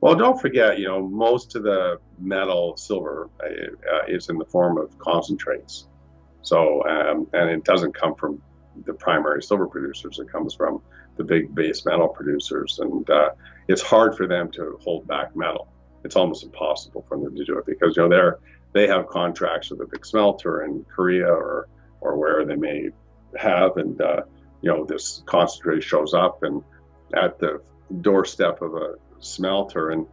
Well, don't forget, most of the metal silver is in the form of concentrates. So, and it doesn't come from the primary silver producers. It comes from the big base metal producers, and it's hard for them to hold back metal. It's almost impossible for them to do it because they have contracts with a big smelter in Korea or where they may have, and this concentrate shows up and at the doorstep of a smelter, and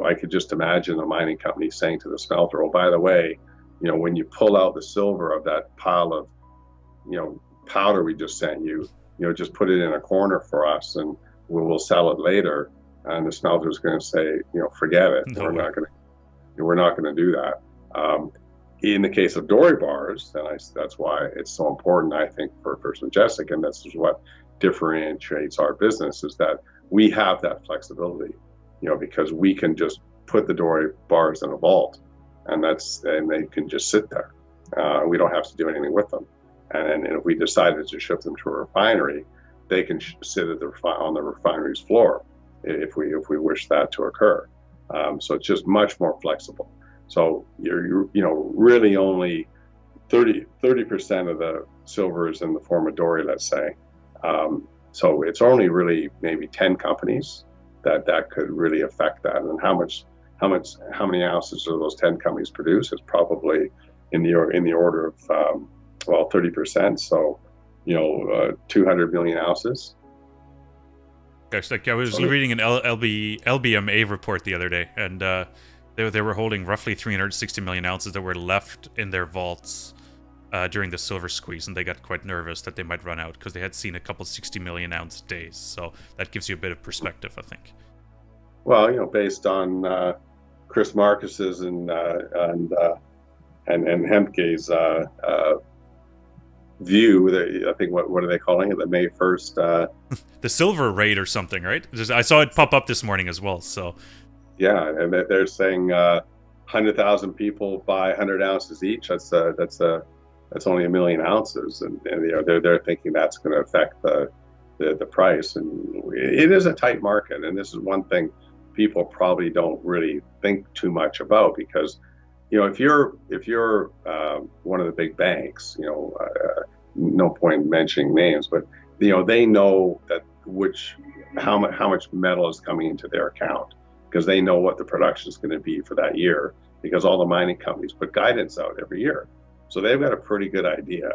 I could just imagine the mining company saying to the smelter, "Oh, by the way, when you pull out the silver of that pile of, powder we just sent you, just put it in a corner for us and we'll sell it later." And the smelter's going to say, forget it. No We're way. not going to, we're not going to do that. In the case of dory bars, that's why it's so important, I think, for Majestic, and this is what differentiates our business, is that we have that flexibility, because we can just put the dory bars in a vault, and they can just sit there. We don't have to do anything with them. And if we decided to ship them to a refinery, they can sit on the refinery's floor if we wish that to occur. So it's just much more flexible. So you're really only 30% of the silver is in the form of dory, let's say. So it's only really maybe 10 companies that could really affect that. And how many ounces do those 10 companies produce is probably in the order of 30%. So 200 million ounces. Gosh, like I was So reading an LBMA report the other day, and they were holding roughly 360 million ounces that were left in their vaults during the silver squeeze, and they got quite nervous that they might run out because they had seen a couple 60 million ounce days. So that gives you a bit of perspective, I think. well, based on Chris Marcus's and Hemke's view, I think what are they calling it? The May 1st. The silver raid or something, right? I saw it pop up this morning as well. So Yeah, and they're saying 100,000 people buy 100 ounces each. That's only 1 million ounces, and they're thinking that's going to affect the price. And it is a tight market, and this is one thing people probably don't really think too much about, because if you're one of the big banks, no point mentioning names, but they know that how much metal is coming into their account, because they know what the production is going to be for that year, because all the mining companies put guidance out every year. So they've got a pretty good idea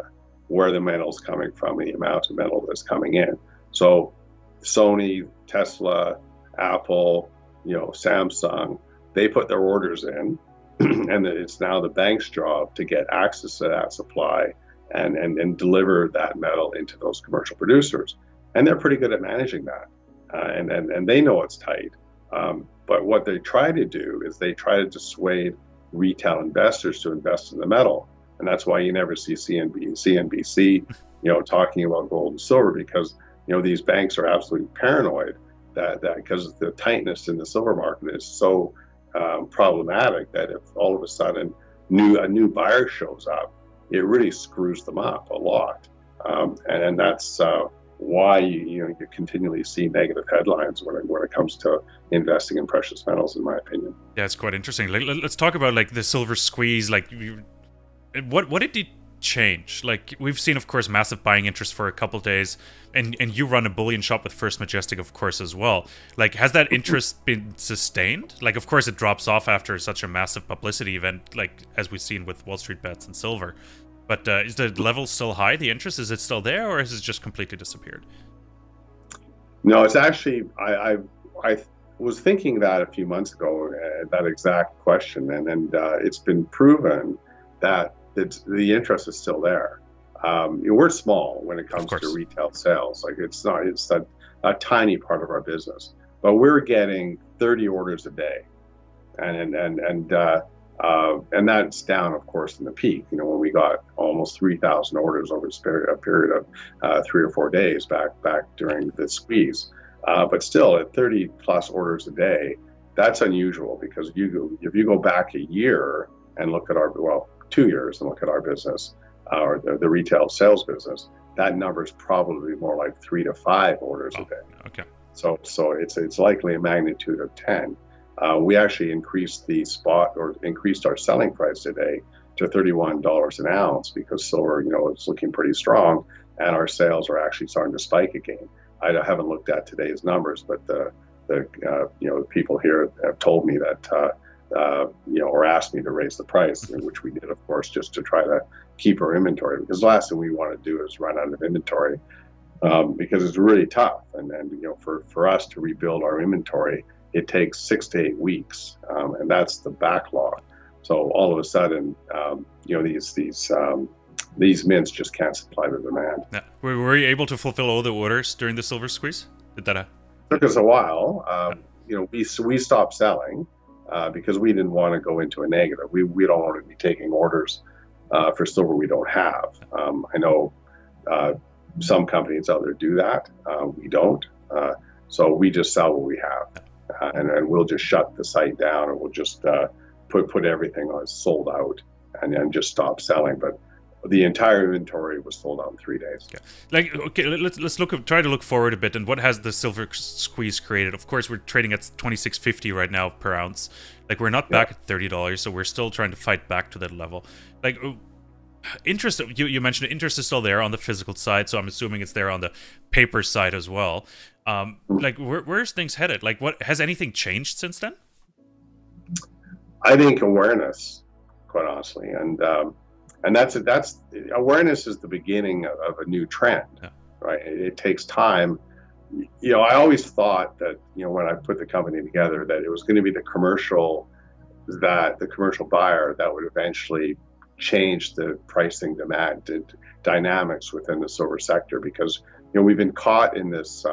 where the metal's coming from, the amount of metal that's coming in. So Sony, Tesla, Apple, Samsung, they put their orders in, and it's now the bank's job to get access to that supply and deliver that metal into those commercial producers. And they're pretty good at managing that. And they know it's tight. But what they try to do is they try to dissuade retail investors to invest in the metal. And that's why you never see CNBC, talking about gold and silver, because, these banks are absolutely paranoid that because the tightness in the silver market is so problematic, that if all of a sudden a new buyer shows up, it really screws them up a lot. And that's why you continually see negative headlines when it comes to investing in precious metals, in my opinion. yeah, it's quite interesting. Like, let's talk about like the silver squeeze. Like, what did it change? Like, we've seen, of course, massive buying interest for a couple days, and you run a bullion shop with First Majestic, of course, as well. Like, has that interest been sustained? Like, of course, it drops off after such a massive publicity event, like as we've seen with Wall Street Bets and silver. But is the level still high? The interest, is it still there, or has it just completely disappeared? No, it's actually I was thinking that a few months ago, that exact question, and it's been proven that the interest is still there. We're small when it Of comes to course. retail sales. Like, it's a tiny part of our business, but we're getting 30 orders a day, and that's down, of course, in the peak. When we got almost 3,000 orders over a period of 3 or 4 days back during the squeeze. But still, at 30 plus orders a day, that's unusual, because if you go back a year and look at 2 years and look at our business, or the retail sales business, that number is probably more like 3 to 5 orders a Oh, day. okay. So it's likely a magnitude of 10. We actually increased the spot or increased our selling price today to $31 an ounce because silver, is looking pretty strong, and our sales are actually starting to spike again. I haven't looked at today's numbers, but the people here have told me that or asked me to raise the price, which we did, of course, just to try to keep our inventory, because the last thing we want to do is run out of inventory, because it's really tough. And for us to rebuild our inventory, it takes 6 to 8 weeks, and that's the backlog. So all of a sudden, these mints just can't supply the demand. Yeah. Were you able to fulfill all the orders during the silver squeeze? Did that? Took us a while. We stopped selling because we didn't want to go into a negative. We don't want to be taking orders for silver we don't have. I know some companies out there do that. We don't. So we just sell what we have, and we'll just shut the site down, and we'll just put everything on sold out, and then just stop selling. But the entire inventory was sold out in 3 days. Let's try to look forward a bit. And what has the silver squeeze created? Of course, we're trading at $26.50 right now per ounce. Like, we're not back at $30, so we're still trying to fight back to that level. Like, interest, you mentioned interest is still there on the physical side, so I'm assuming it's there on the paper side as well. Like, where's things headed? Like, what has anything changed since then? I think awareness, quite honestly, and that's awareness is the beginning of a new trend, right? It takes time. I always thought that when I put the company together, that it was going to be the commercial buyer that would eventually change the pricing dynamics within the silver sector, because we've been caught in this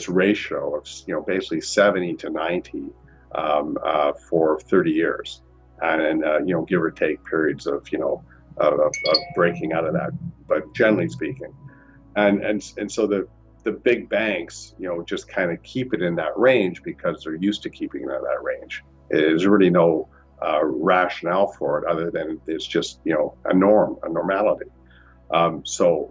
ratio of basically 70 to 90 for 30 years. And give or take periods of breaking out of that, but generally speaking, and so the big banks just kind of keep it in that range because they're used to keeping it in that range. There's really no rationale for it other than it's just a normality. So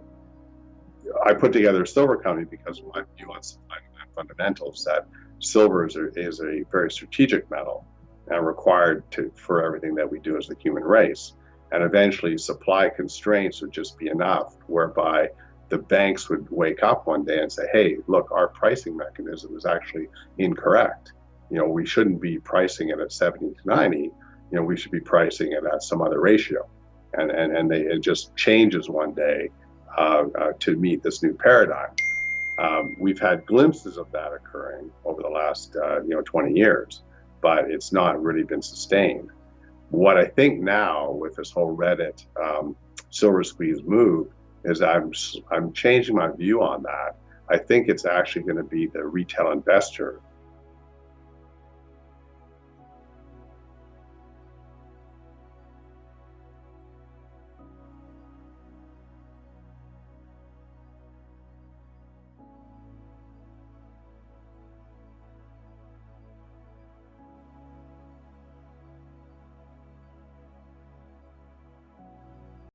I put together a silver company because my view on supply and fundamentals that silver is a very strategic metal and required for everything that we do as the human race. And eventually supply constraints would just be enough whereby the banks would wake up one day and say, hey, look, our pricing mechanism is actually incorrect. We shouldn't be pricing it at 70 to 90. We should be pricing it at some other ratio. And it just changes one day to meet this new paradigm. We've had glimpses of that occurring over the last 20 years. But it's not really been sustained. What I think now with this whole Reddit silver squeeze move is I'm changing my view on that. I think it's actually going to be the retail investor